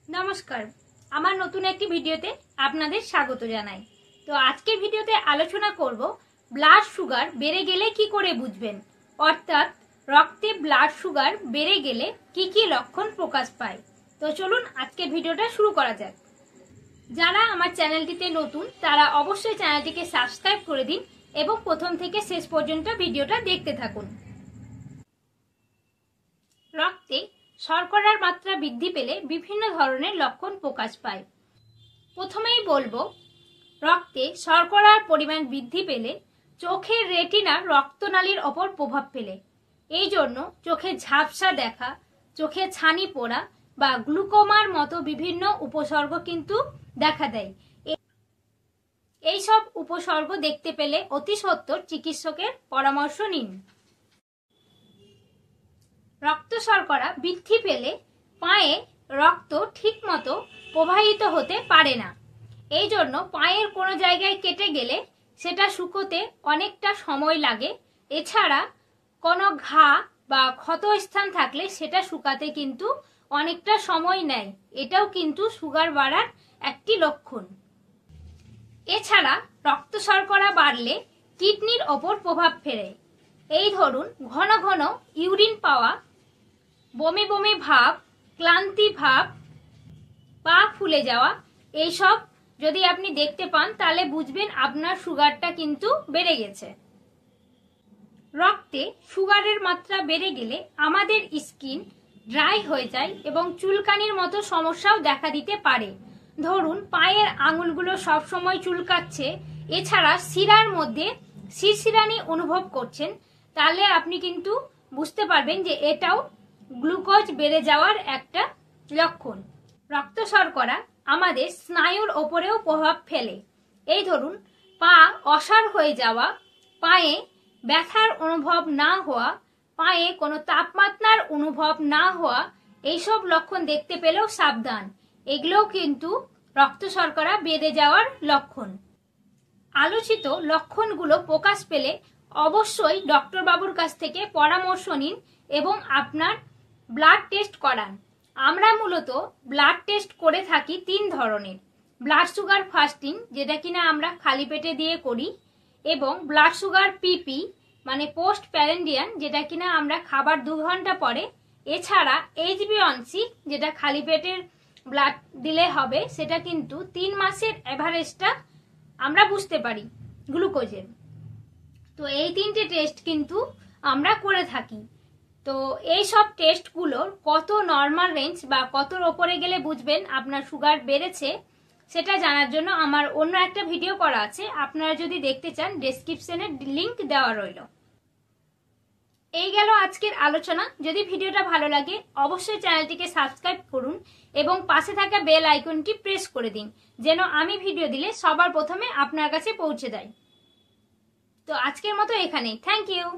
নমস্কার, আমার নতুন একটি ভিডিওতে আপনাদের স্বাগত জানাই। তো আজকের ভিডিওতে আলোচনা করব ব্লাড সুগার বেড়ে গেলে কি করে বুঝবেন, অর্থাৎ রক্তে ব্লাড সুগার বেড়ে গেলে কি কি লক্ষণ প্রকাশ পায়। তো চলুন আজকের ভিডিওটা শুরু করা যাক। যারা আমার চ্যানেলটিতে নতুন তারা অবশ্যই চ্যানেলটিকে সাবস্ক্রাইব করে দিন এবং প্রথম থেকে শেষ পর্যন্ত ভিডিওটা দেখতে থাকুন। রক্তে শর্করার মাত্রা বৃদ্ধি পেলে বিভিন্ন ধরনের লক্ষণ প্রকাশ পায়। প্রথমেই বলবো, রক্তে শর্করার পরিমাণ বৃদ্ধি পেলে চোখের রেটিনার রক্তনালীর ওপর প্রভাব ফেলে। এই জন্য চোখে ঝাপসা দেখা, চোখে ছানি পড়া বা গ্লুকোমার মতো বিভিন্ন উপসর্গ কিন্তু দেখা দেয়। এইসব উপসর্গ দেখতে পেলে অতি সত্বর চিকিৎসকের পরামর্শ নিন। রক্ত শর্করা বৃদ্ধি পেলে পায়ে রক্ত ঠিকমতো প্রবাহিত হতে পারে না। এই জন্য পায়ের কোনো জায়গায় কেটে গেলে সেটা শুকোতে অনেকটা সময় লাগে। এছাড়া কোনো ঘা বা ক্ষত স্থান থাকলে সেটা শুকাতে কিন্তু অনেকটা সময় নেয়। এটাও কিন্তু সুগার বাড়ার একটি লক্ষণ। এছাড়া রক্ত শর্করা বাড়লে কিডনির ওপর প্রভাব ফেলে। এই ধরুন, ঘন ঘন ইউরিন পাওয়া, বমি বমি ভাব, ক্লান্তি ভাব, পা ফুলে যাওয়া, এইসব যদি আপনি দেখতে পান তাহলে বুঝবেন আপনার সুগারটা কিন্তু বেড়ে গেছে। রক্তে সুগারের মাত্রা বেড়ে গেলে আমাদের স্কিন ড্রাই হয়ে যায় এবং চুলকানির মতো সমস্যাও দেখা দিতে পারে। ধরুন, পায়ের আঙুলগুলো সবসময় চুলকাচ্ছে, এছাড়া শিরার মধ্যে শিরশিরানি অনুভব করছেন, তাহলে আপনি কিন্তু বুঝতে পারবেন যে এটাও গ্লুকোজ বেড়ে যাওয়ার একটা লক্ষণ। রক্ত শর্করা আমাদের স্নায়ুর ওপরেও প্রভাব ফেলে। এই ধরুন, পা অসাড় হয়ে যাওয়া, পায়ে ব্যথার অনুভব না হওয়া, পায়ে কোনো তাপমাত্রার অনুভব না হওয়া, এইসব লক্ষণ দেখতে পেলেও সাবধান। এগুলোও কিন্তু রক্ত শর্করা বেড়ে যাওয়ার লক্ষণ। আলোচিত লক্ষণগুলো প্রকাশ পেলে অবশ্যই ডক্টর বাবুর কাছ থেকে পরামর্শ নিন এবং আপনার ব্লাড টেস্ট করান। আমরা মূলত ব্লাড টেস্ট করে থাকি 3 ধরনের। ব্লাড সুগার ফাস্টিং, যেটা কিনা আমরা খালি পেটে দিয়ে করি, এবং ব্লাড সুগার পিপি মানে পোস্ট প্যারেন্ডিয়ান, যেটা কিনা আমরা খাবার 2 ঘন্টা পরে। এছাড়া HbA1c, যেটা খালি পেটের ব্লাড দিলে হবে, সেটা কিন্তু 3 মাসের এভারেজটা আমরা বুঝতে পারি গ্লুকোজের। তো এই 3টে টেস্ট কিন্তু আমরা করে থাকি। তো এই সব টেস্টগুলোর কত নর্মাল রেঞ্জ বা কতর ওপরে গেলে বুঝবেন আপনার সুগার বেড়েছে, সেটা জানার জন্য আমার অন্য একটা ভিডিও করা আছে। আপনারা যদি দেখতে চান, ডেসক্রিপশনে লিংক দেওয়া রইল। এই গেল আজকের আলোচনা। যদি ভিডিওটা ভালো লাগে অবশ্যই চ্যানেলটিকে সাবস্ক্রাইব করুন এবং পাশে থাকা বেল আইকনটি প্রেস করে দিন, যেন আমি ভিডিও দিলে সবার প্রথমে আপনার কাছে পৌঁছে দেয়। তো আজকের মতো এখানেই। Thank you.